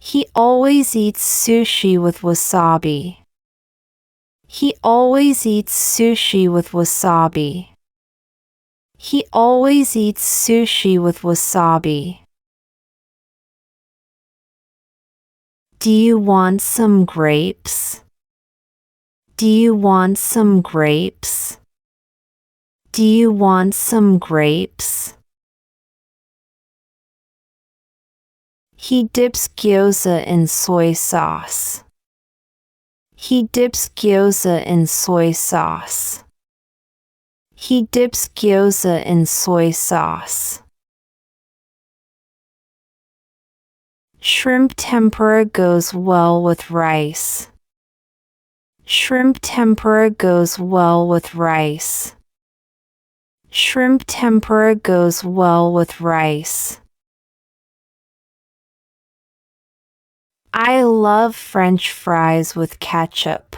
He always eats sushi with wasabi. He always eats sushi with wasabi. He always eats sushi with wasabi. Do you want some grapes? Do you want some grapes? Do you want some grapes? He dips gyoza in soy sauce. He dips gyoza in soy sauce. He dips gyoza in soy sauce. Shrimp tempura goes well with rice. Shrimp tempura goes well with rice. Shrimp tempura goes well with rice. I love French fries with ketchup.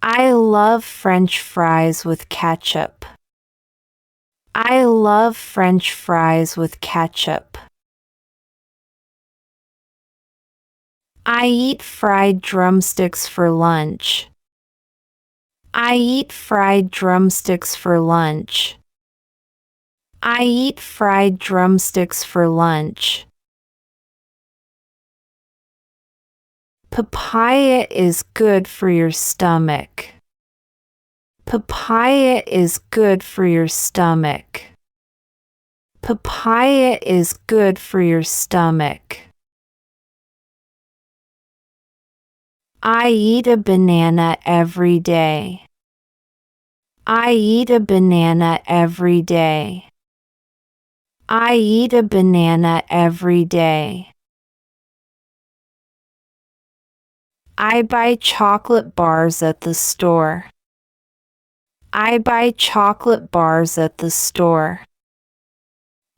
I love French fries with ketchup. I love French fries with ketchup. I eat fried drumsticks for lunch. I eat fried drumsticks for lunch. I eat fried drumsticks for lunch. Papaya is good for your stomach. Papaya is good for your stomach. Papaya is good for your stomach. I eat a banana every day. I eat a banana every day. I eat a banana every day. I buy chocolate bars at the store. I buy chocolate bars at the store.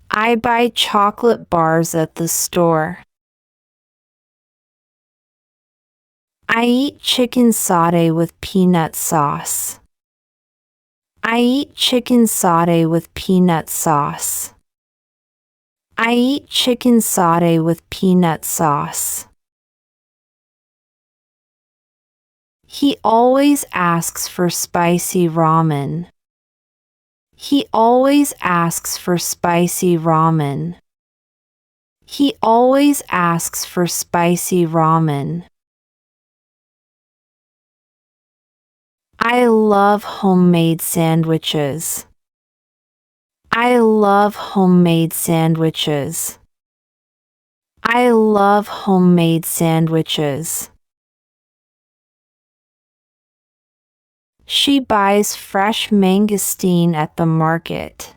I buy chocolate bars at the store. I eat chicken sauté with peanut sauce. I eat chicken sauté with peanut sauce. I eat chicken sauté with peanut sauce. He always asks for spicy ramen. He always asks for spicy ramen. He always asks for spicy ramen. I love homemade sandwiches. I love homemade sandwiches. I love homemade sandwiches. She buys fresh mangosteen at the market.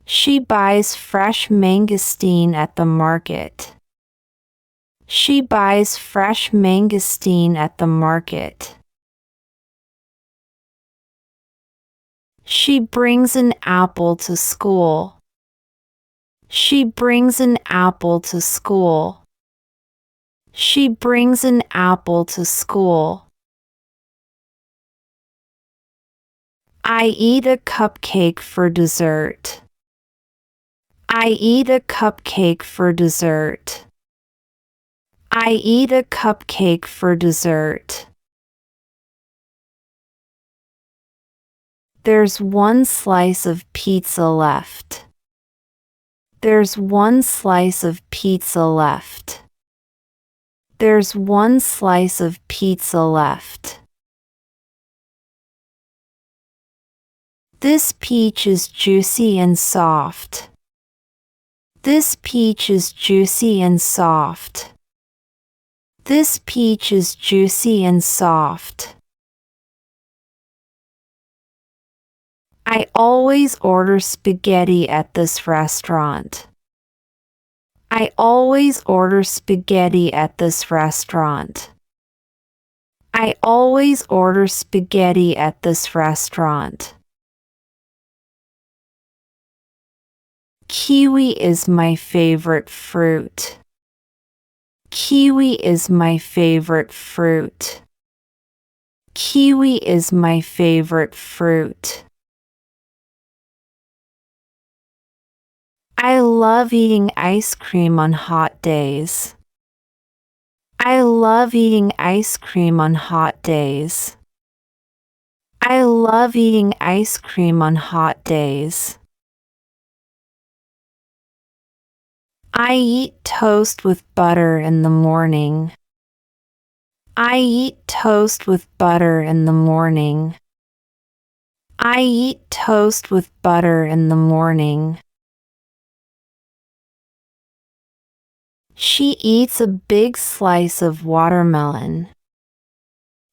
She buys fresh mangosteen at the market. She buys fresh mangosteen at the market. She brings an apple to school. She brings an apple to school. She brings an apple to school. I eat a cupcake for dessert. I eat a cupcake for dessert. I eat a cupcake for dessert. There's one slice of pizza left. There's one slice of pizza left. There's one slice of pizza left. This peach is juicy and soft. This peach is juicy and soft. This peach is juicy and soft. I always order spaghetti at this restaurant. I always order spaghetti at this restaurant. I always order spaghetti at this restaurant. Kiwi is my favorite fruit. Kiwi is my favorite fruit. Kiwi is my favorite fruit. I love eating ice cream on hot days. I love eating ice cream on hot days. I love eating ice cream on hot days. I eat toast with butter in the morning. I eat toast with butter in the morning. I eat toast with butter in the morning. She eats a big slice of watermelon.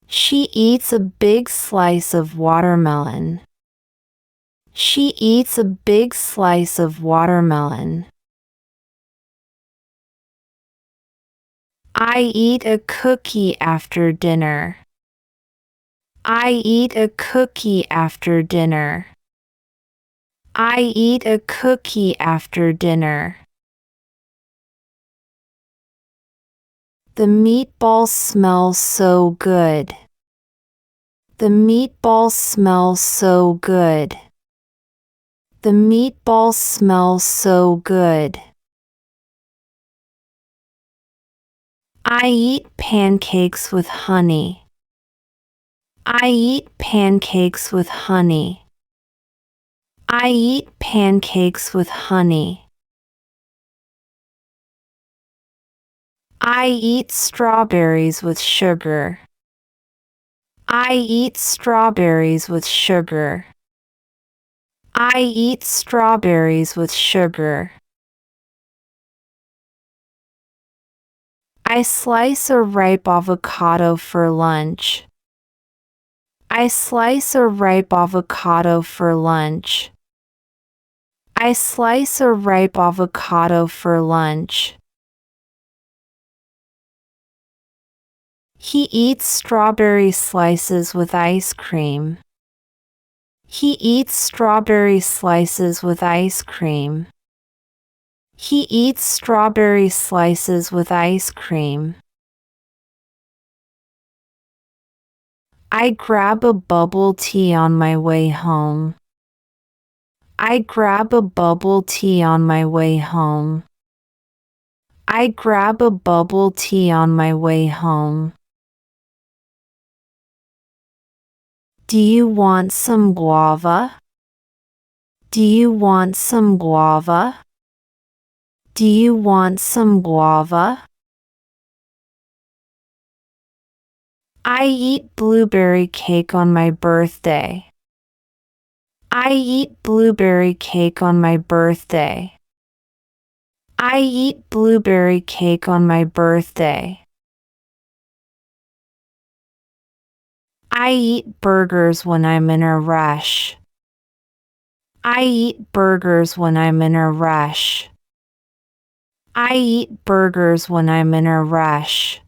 She eats a big slice of watermelon. She eats a big slice of watermelon. I eat a cookie after dinner. I eat a cookie after dinner. I eat a cookie after dinner. The meatballs smell so good. The meatballs smell so good. The meatballs smell so good. I eat pancakes with honey. I eat pancakes with honey. I eat pancakes with honey. I eat strawberries with sugar. I eat strawberries with sugar. I eat strawberries with sugar. I slice a ripe avocado for lunch. I slice a ripe avocado for lunch. I slice a ripe avocado for lunch. He eats strawberry slices with ice cream. He eats strawberry slices with ice cream. He eats strawberry slices with ice cream. I grab a bubble tea on my way home. I grab a bubble tea on my way home. I grab a bubble tea on my way home. Do you want some guava? Do you want some guava? Do you want some guava? I eat blueberry cake on my birthday. I eat blueberry cake on my birthday. I eat blueberry cake on my birthday. I eat burgers when I'm in a rush. I eat burgers when I'm in a rush. I eat burgers when I'm in a rush.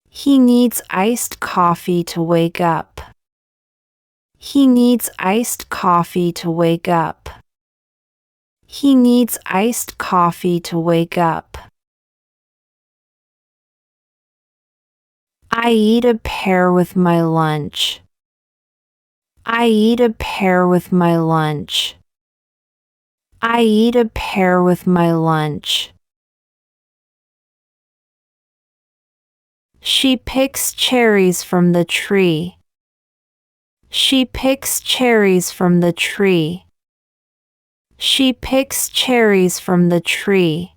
He needs iced coffee to wake up. He needs iced coffee to wake up. He needs iced coffee to wake up. I eat a pear with my lunch. I eat a pear with my lunch. I eat a pear with my lunch. She picks cherries from the tree. She picks cherries from the tree. She picks cherries from the tree.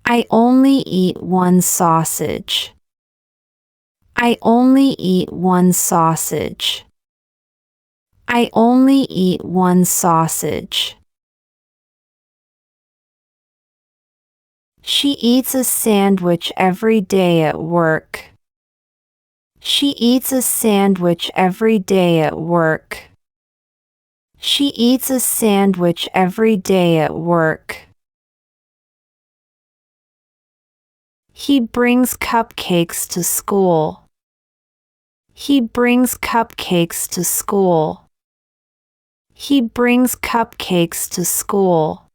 I only eat one sausage. I only eat one sausage. I only eat one sausage. She eats a sandwich every day at work. She eats a sandwich every day at work. She eats a sandwich every day at work. He brings cupcakes to school. He brings cupcakes to school. He brings cupcakes to school.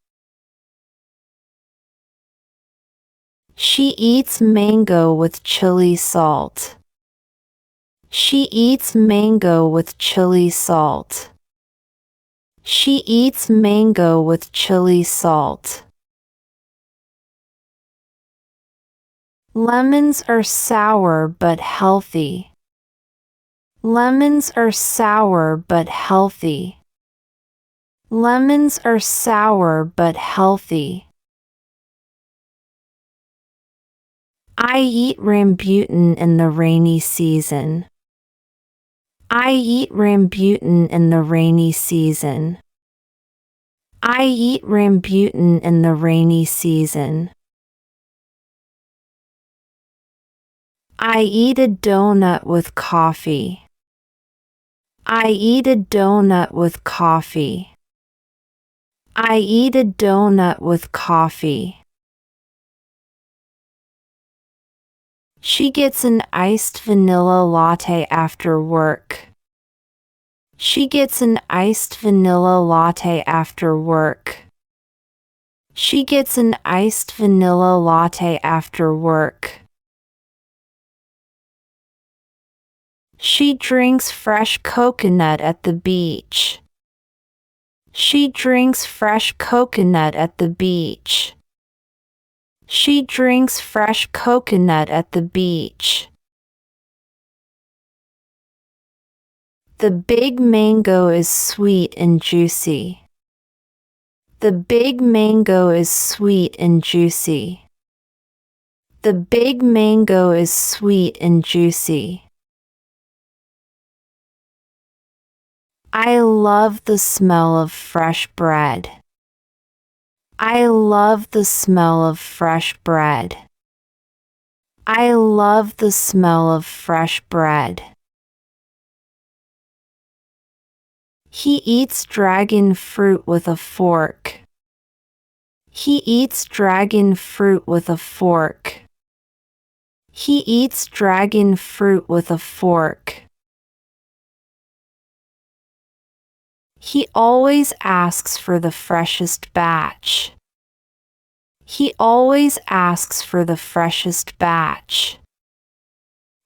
She eats mango with chili salt. She eats mango with chili salt. She eats mango with chili salt. Lemons are sour but healthy. Lemons are sour but healthy. Lemons are sour but healthy. I eat rambutan in the rainy season. I eat rambutan in the rainy season. I eat rambutan in the rainy season. I eat a donut with coffee. I eat a donut with coffee. I eat a donut with coffee. She gets an iced vanilla latte after work. She gets an iced vanilla latte after work. She gets an iced vanilla latte after work. She drinks fresh coconut at the beach. She drinks fresh coconut at the beach. She drinks fresh coconut at the beach. The big mango is sweet and juicy. The big mango is sweet and juicy. The big mango is sweet and juicy. I love the smell of fresh bread. I love the smell of fresh bread. I love the smell of fresh bread. He eats dragon fruit with a fork. He eats dragon fruit with a fork. He eats dragon fruit with a fork. He always asks for the freshest batch. He always asks for the freshest batch.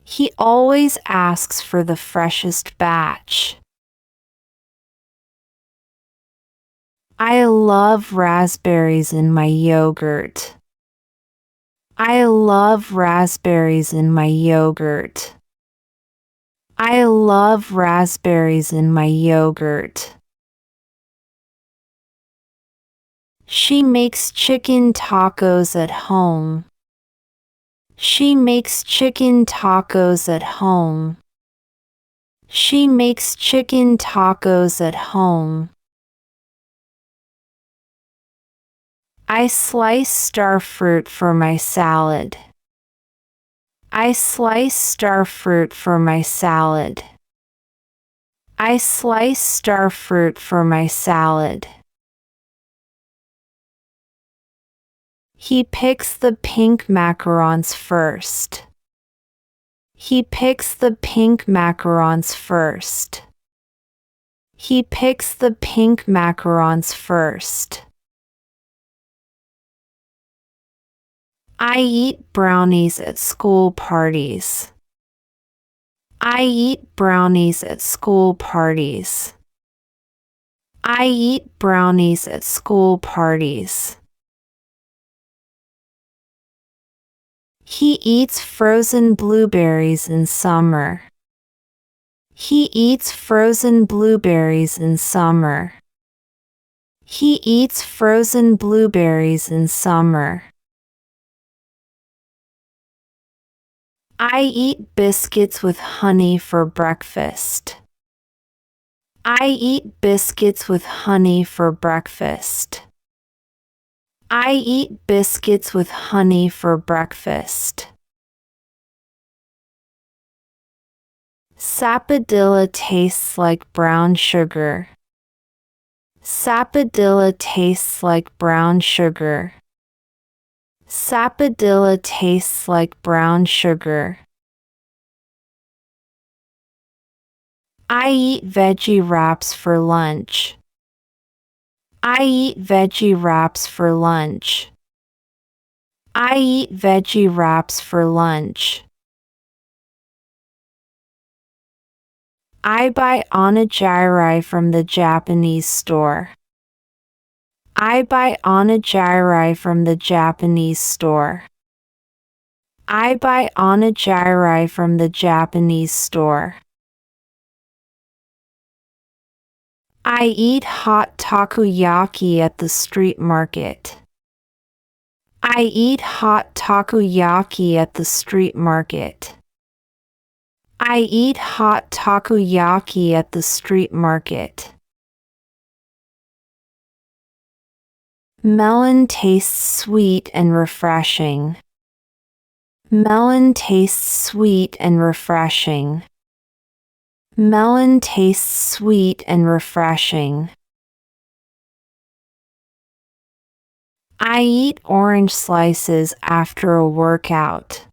He always asks for the freshest batch. I love raspberries in my yogurt. I love raspberries in my yogurt. I love raspberries in my yogurt. She makes chicken tacos at home. She makes chicken tacos at home. She makes chicken tacos at home. I slice starfruit for my salad. I slice starfruit for my salad. I slice starfruit for my salad. He picks the pink macarons first. He picks the pink macarons first. He picks the pink macarons first. I eat brownies at school parties. I eat brownies at school parties. I eat brownies at school parties. He eats frozen blueberries in summer. He eats frozen blueberries in summer. He eats frozen blueberries in summer. I eat biscuits with honey for breakfast. I eat biscuits with honey for breakfast. I eat biscuits with honey for breakfast. Sapodilla tastes like brown sugar. Sapodilla tastes like brown sugar. Sapodilla tastes like brown sugar. I eat veggie wraps for lunch. I eat veggie wraps for lunch. I eat veggie wraps for lunch. I buy onigiri from the Japanese store. I buy onigiri from the Japanese store. I buy onigiri from the Japanese store. I eat hot takoyaki at the street market. I eat hot takoyaki at the street market. I eat hot takoyaki at the street market. Melon tastes sweet and refreshing. Melon tastes sweet and refreshing. Melon tastes sweet and refreshing. I eat orange slices after a workout.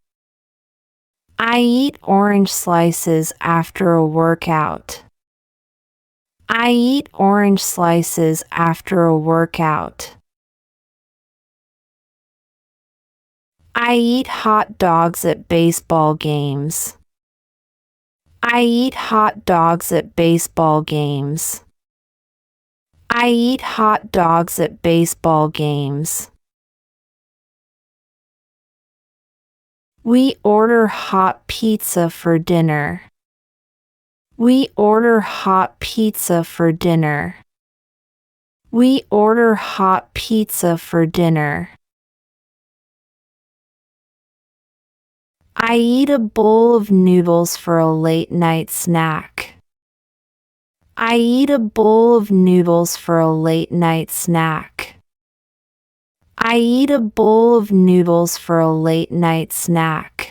I eat orange slices after a workout. I eat orange slices after a workout. I eat hot dogs at baseball games. I eat hot dogs at baseball games. I eat hot dogs at baseball games. We order hot pizza for dinner. We order hot pizza for dinner. We order hot pizza for dinner. I eat a bowl of noodles for a late night snack. I eat a bowl of noodles for a late night snack. I eat a bowl of noodles for a late night snack.